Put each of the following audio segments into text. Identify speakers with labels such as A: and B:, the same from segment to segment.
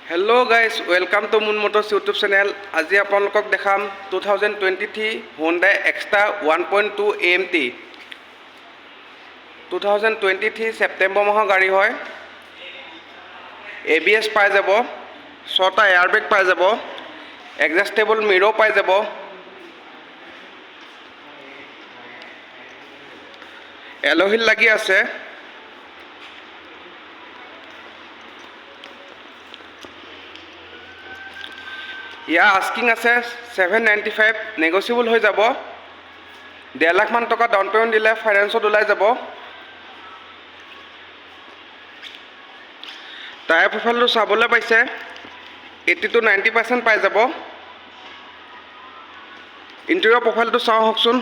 A: Hello guys, welcome to Moon Motors YouTube channel. আজি আপোনালোকক দেখাম 2023 Hyundai Extra 1.2 AMT 2023 সেপ্টেম্বৰ মাহৰ গাড়ী হয়। ABS পাই যাব, 6টা এয়াৰবেগ পাই যাব, এডজাস্টেবল মিৰৰ পাই যাব, এল'হিল লাগি আছে। ইয়াৰ আস্কিং আছে 795, নেগোচিয়েবল হৈ যাব। 1.5 লাখ মান টকা ডাউন পেমেণ্ট দিলে ফাইনেন্সত ওলাই যাব। টায়াৰ প্ৰফাইলটো চাবলৈ পাইছে 80 to 90% পাই যাব। ইণ্টেৰিয়ৰ প্ৰফাইলটো চাওঁ হওকচোন।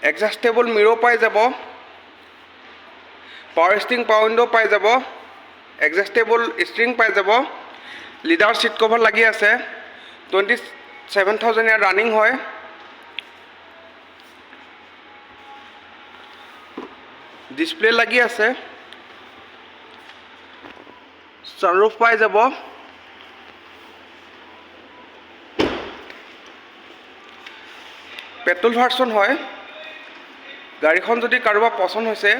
A: এডজাস্টেবল মিৰৰ পাই যাব, পাৱাৰ ষ্টিং পাৱাৰ উইণ্ডো পাই যাব, এডজাস্টেবল ষ্ট্ৰিং পাই যাব। লিডাৰ চিট কভাৰ লাগি আছে। 27,000 ইয়াৰ ৰানিং হয়। ডিসপ্লে লাগি আছে। সানৰুফ পাই যাব। পেট্ৰল ভাৰ্সন হয়। গাড়ীখন যদি কাৰোবাৰ পছন্দ হৈছে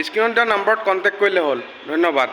A: স্ক্ৰিনত দিয়া নম্বৰত কন্টেক্ট কৰিলে হ'ল। ধন্যবাদ।